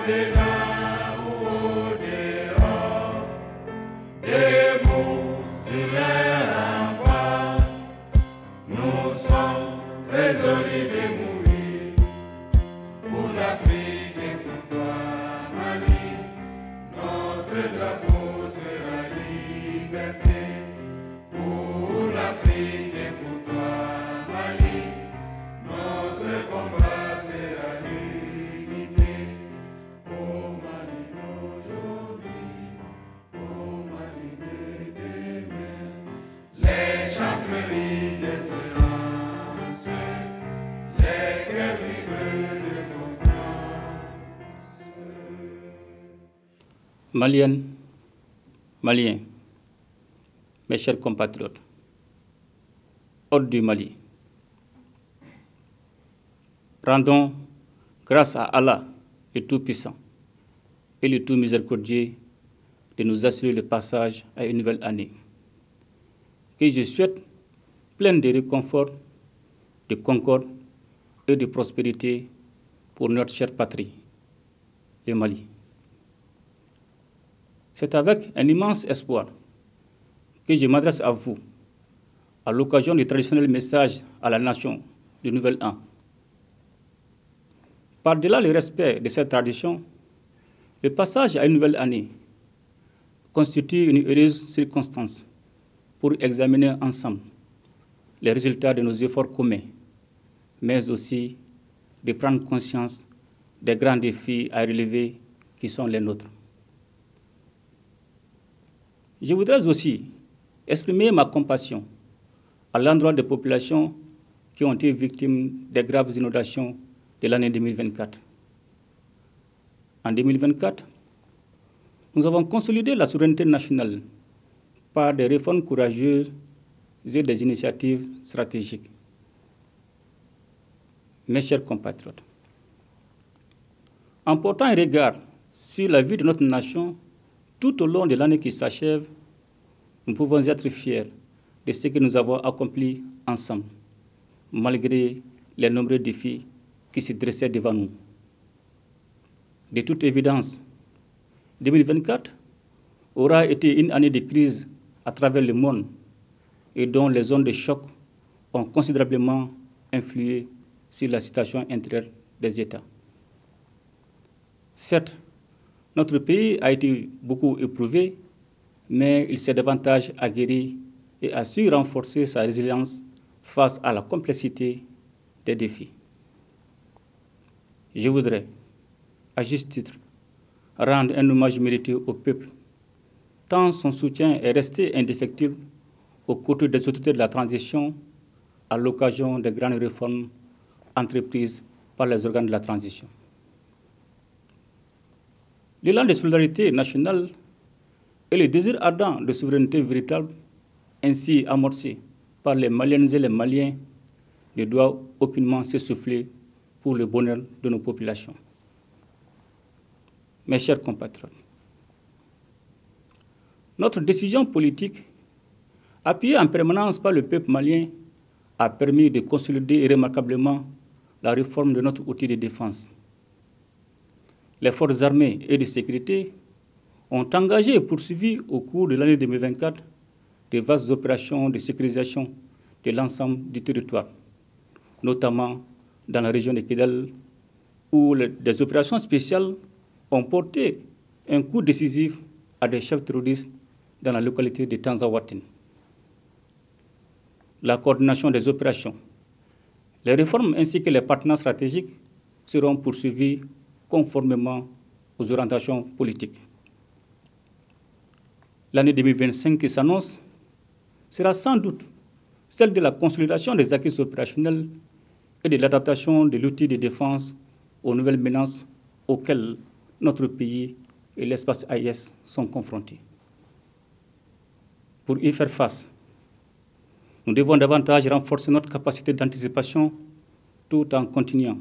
dedans ou au dehors, debout sur les remparts, nous sommes résolus de mourir pour l'Afrique et pour toi, Mali. Notre drapeau sera liberté pour l'Afrique et pour toi, Mali. Notre combat sera l'unité. Au Mali d'aujourd'hui, au Mali de demain, les chants fleurissent d'espérance, les cœurs vibrent de confiance. Maliennes, Maliens, mes chers compatriotes, hors du Mali, rendons grâce à Allah, le Tout-Puissant et le Tout-Miséricordieux, de nous assurer le passage à une nouvelle année, que je souhaite pleine de réconfort, de concorde et de prospérité pour notre chère patrie, le Mali. C'est avec un immense espoir que je m'adresse à vous à l'occasion du traditionnel message à la nation du Nouvel An. Par-delà le respect de cette tradition, le passage à une nouvelle année constitue une heureuse circonstance pour examiner ensemble les résultats de nos efforts communs, mais aussi de prendre conscience des grands défis à relever qui sont les nôtres. Je voudrais aussi exprimer ma compassion à l'endroit des populations qui ont été victimes des graves inondations de l'année 2024. En 2024, nous avons consolidé la souveraineté nationale par des réformes courageuses et des initiatives stratégiques. Mes chers compatriotes, en portant un regard sur la vie de notre nation tout au long de l'année qui s'achève, nous pouvons être fiers de ce que nous avons accompli ensemble, malgré les nombreux défis qui se dressaient devant nous. De toute évidence, 2024 aura été une année de crise à travers le monde et dont les zones de choc ont considérablement influé sur la situation intérieure des États. Certes, notre pays a été beaucoup éprouvé, mais il s'est davantage aguerri et a su renforcer sa résilience face à la complexité des défis. Je voudrais, à juste titre, rendre un hommage mérité au peuple, tant son soutien est resté indéfectible aux côtés des autorités de la transition à l'occasion des grandes réformes entreprises par les organes de la transition. L'élan de solidarité nationale et le désir ardent de souveraineté véritable ainsi amorcé par les Maliennes et les Maliens ne doit aucunement s'essouffler pour le bonheur de nos populations. Mes chers compatriotes, notre décision politique, appuyée en permanence par le peuple malien, a permis de consolider remarquablement la réforme de notre outil de défense. Les forces armées et de sécurité ont engagé et poursuivi au cours de l'année 2024 de vastes opérations de sécurisation de l'ensemble du territoire, notamment dans la région de Kidal, où des opérations spéciales ont porté un coup décisif à des chefs terroristes dans la localité de Tanzawatin. La coordination des opérations, les réformes ainsi que les partenaires stratégiques seront poursuivis conformément aux orientations politiques. L'année 2025 qui s'annonce sera sans doute celle de la consolidation des acquis opérationnels et de l'adaptation de l'outil de défense aux nouvelles menaces auxquelles notre pays et l'espace AIS sont confrontés. Pour y faire face, nous devons davantage renforcer notre capacité d'anticipation tout en continuant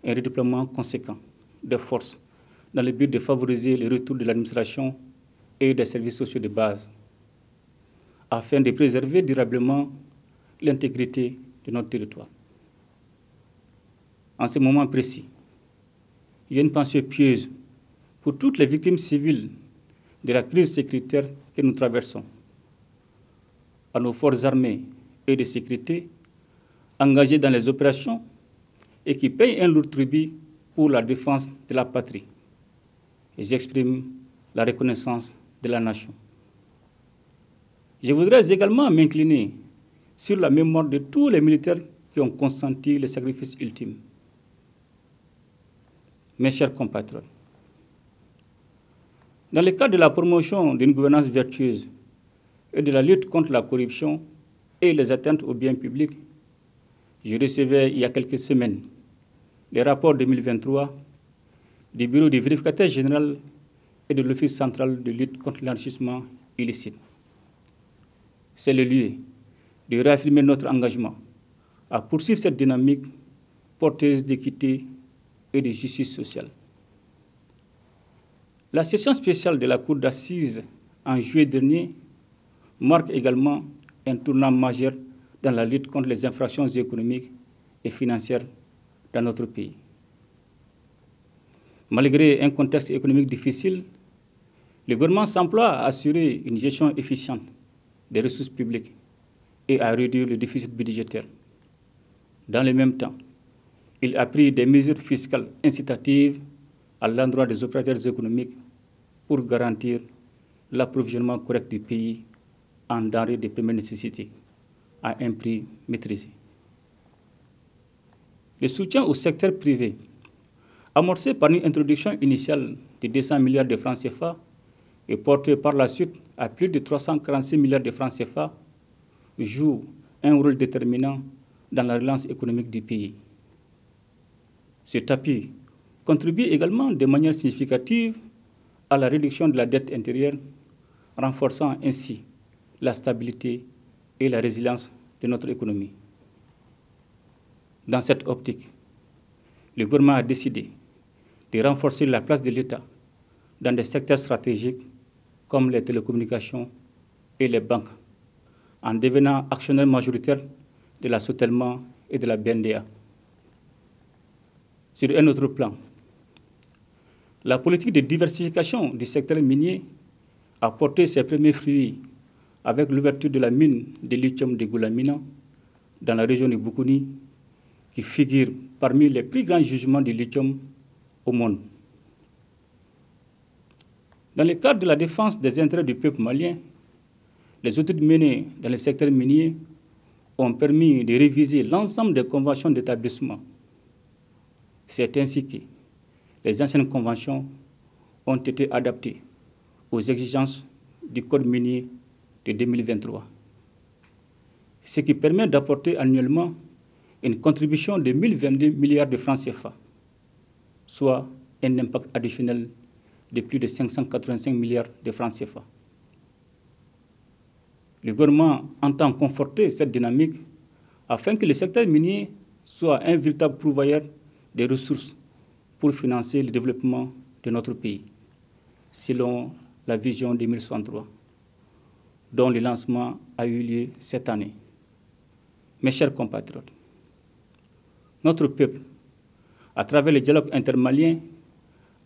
un redéploiement conséquent de forces dans le but de favoriser le retour de l'administration et des services sociaux de base, afin de préserver durablement l'intégrité de notre territoire. En ce moment précis, j'ai une pensée pieuse pour toutes les victimes civiles de la crise sécuritaire que nous traversons, à nos forces armées et de sécurité engagées dans les opérations et qui payent un lourd tribut pour la défense de la patrie. Et j'exprime la reconnaissance de la nation. Je voudrais également m'incliner sur la mémoire de tous les militaires qui ont consenti le sacrifice ultime. Mes chers compatriotes, dans le cadre de la promotion d'une gouvernance vertueuse et de la lutte contre la corruption et les atteintes aux biens publics, je recevais il y a quelques semaines les rapports 2023 du Bureau du vérificateur général et de l'Office central de lutte contre l'enrichissement illicite. C'est le lieu de réaffirmer notre engagement à poursuivre cette dynamique porteuse d'équité et de justice sociale. La session spéciale de la Cour d'assises en juillet dernier marque également un tournant majeur dans la lutte contre les infractions économiques et financières dans notre pays. Malgré un contexte économique difficile, le gouvernement s'emploie à assurer une gestion efficiente des ressources publiques et à réduire le déficit budgétaire. Dans le même temps, il a pris des mesures fiscales incitatives à l'endroit des opérateurs économiques pour garantir l'approvisionnement correct du pays en denrées de première nécessité à un prix maîtrisé. Le soutien au secteur privé, amorcé par une introduction initiale de 200 milliards de francs CFA et porté par la suite à plus de 346 milliards de francs CFA, joue un rôle déterminant dans la relance économique du pays. Cet appui contribue également de manière significative à la réduction de la dette intérieure, renforçant ainsi la stabilité et la résilience de notre économie. Dans cette optique, le gouvernement a décidé de renforcer la place de l'État dans des secteurs stratégiques comme les télécommunications et les banques, en devenant actionnaire majoritaire de la Sotelma et de la BNDA. Sur un autre plan, la politique de diversification du secteur minier a porté ses premiers fruits avec l'ouverture de la mine de lithium de Goulamina dans la région de Boukouni, qui figure parmi les plus grands jugements de lithium au monde. Dans le cadre de la défense des intérêts du peuple malien, les études menées dans le secteur minier ont permis de réviser l'ensemble des conventions d'établissement. C'est ainsi que les anciennes conventions ont été adaptées aux exigences du Code minier de 2023, ce qui permet d'apporter annuellement une contribution de 1022 milliards de francs CFA, soit un impact additionnel de plus de 585 milliards de francs CFA. Le gouvernement entend conforter cette dynamique afin que le secteur minier soit un véritable pourvoyeur des ressources pour financer le développement de notre pays, selon la vision 2063, dont le lancement a eu lieu cette année. Mes chers compatriotes, notre peuple, à travers le dialogue intermalien,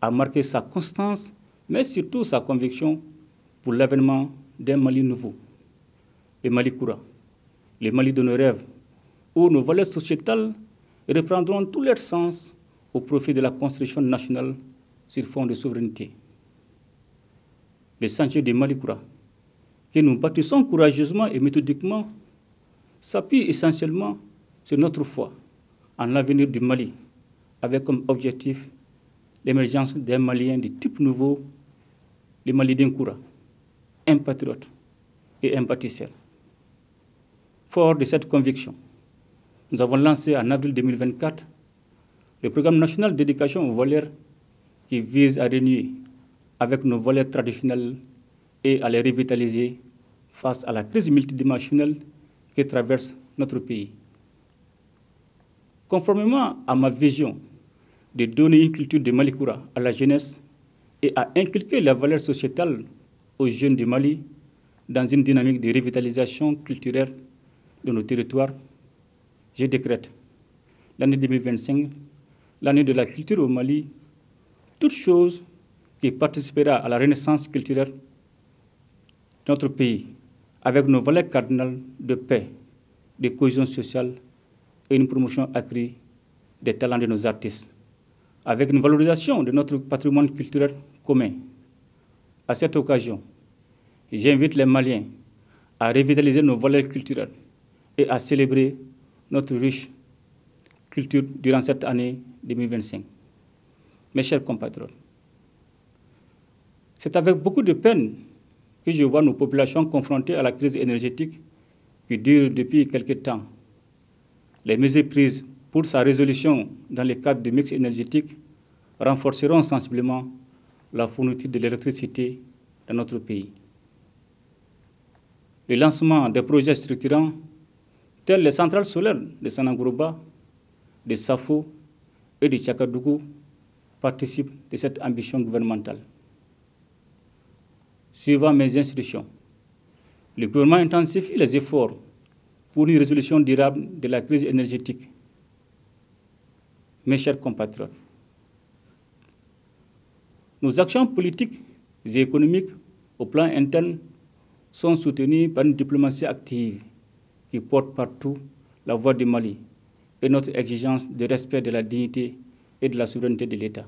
a marqué sa constance, mais surtout sa conviction pour l'avènement d'un Mali nouveau, le Mali Koura, le Mali de nos rêves, où nos valeurs sociétales reprendront tout leur sens au profit de la construction nationale sur fond de souveraineté. Le chantier de Mali Koura, que nous bâtissons courageusement et méthodiquement, s'appuie essentiellement sur notre foi en l'avenir du Mali, avec comme objectif l'émergence d'un Malien de type nouveau, le Mali d'un Koura, un patriote et un bâtisseur. Fort de cette conviction, nous avons lancé en avril 2024 le programme national d'éducation aux valeurs qui vise à renouer avec nos valeurs traditionnelles et à les revitaliser face à la crise multidimensionnelle que traverse notre pays. Conformément à ma vision de donner une culture de Mali Koura à la jeunesse et à inculquer la valeur sociétale aux jeunes du Mali dans une dynamique de revitalisation culturelle de nos territoires, je décrète l'année 2025, l'année de la culture au Mali, toutes choses qui participera à la renaissance culturelle de notre pays, avec nos valeurs cardinales de paix, de cohésion sociale et une promotion accrue des talents de nos artistes, avec une valorisation de notre patrimoine culturel commun. À cette occasion, j'invite les Maliens à revitaliser nos valeurs culturelles et à célébrer notre riche culture durant cette année 2025. Mes chers compatriotes, c'est avec beaucoup de peine que je vois nos populations confrontées à la crise énergétique qui dure depuis quelque temps. Les mesures prises pour sa résolution dans le cadre du mix énergétique renforceront sensiblement la fourniture de l'électricité dans notre pays. Le lancement des projets structurants tels les centrales solaires de Sanangourouba, de Safo et de Tchakadougou participent de cette ambition gouvernementale. Suivant mes instructions, le gouvernement intensifie les efforts pour une résolution durable de la crise énergétique. Mes chers compatriotes, nos actions politiques et économiques au plan interne sont soutenues par une diplomatie active qui porte partout la voix du Mali et notre exigence de respect de la dignité et de la souveraineté de l'État.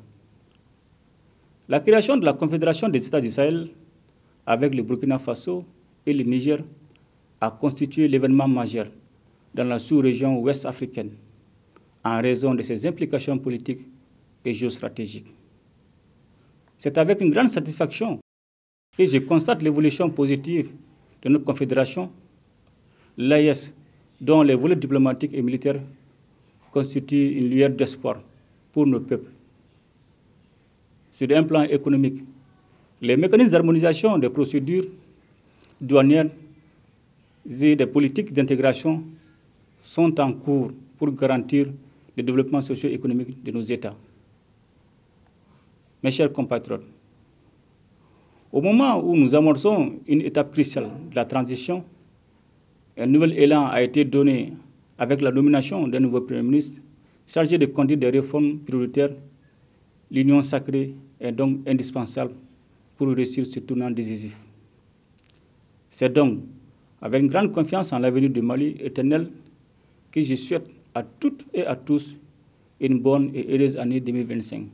La création de la Confédération des États du Sahel avec le Burkina Faso et le Niger a constitué l'événement majeur dans la sous-région ouest africaine en raison de ses implications politiques et géostratégiques. C'est avec une grande satisfaction que je constate l'évolution positive de notre confédération, l'AES, dont les volets diplomatiques et militaires constituent une lueur d'espoir pour nos peuples. Sur un plan économique, les mécanismes d'harmonisation des procédures douanières et des politiques d'intégration sont en cours pour garantir le développement socio-économique de nos États. Mes chers compatriotes, au moment où nous amorçons une étape cruciale de la transition, un nouvel élan a été donné avec la nomination d'un nouveau Premier ministre chargé de conduire des réformes prioritaires. L'union sacrée est donc indispensable pour réussir ce tournant décisif. C'est donc avec une grande confiance en l'avenir du Mali éternel que je souhaite à toutes et à tous une bonne et heureuse année 2025.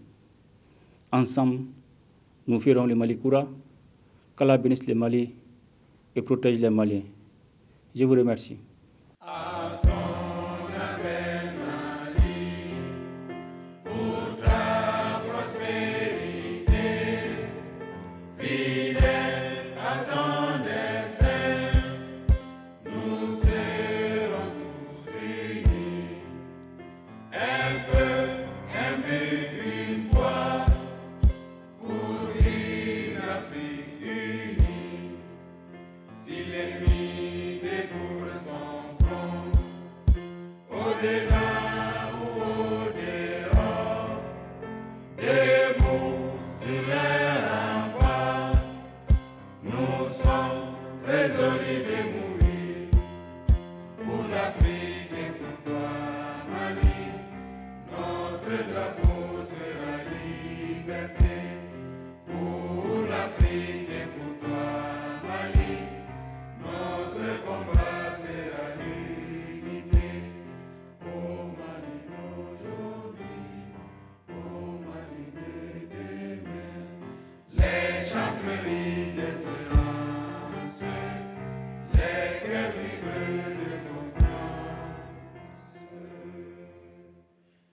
Ensemble, nous ferons le Mali Koura, qu'Allah bénisse le Mali et protège les Maliens. Je vous remercie.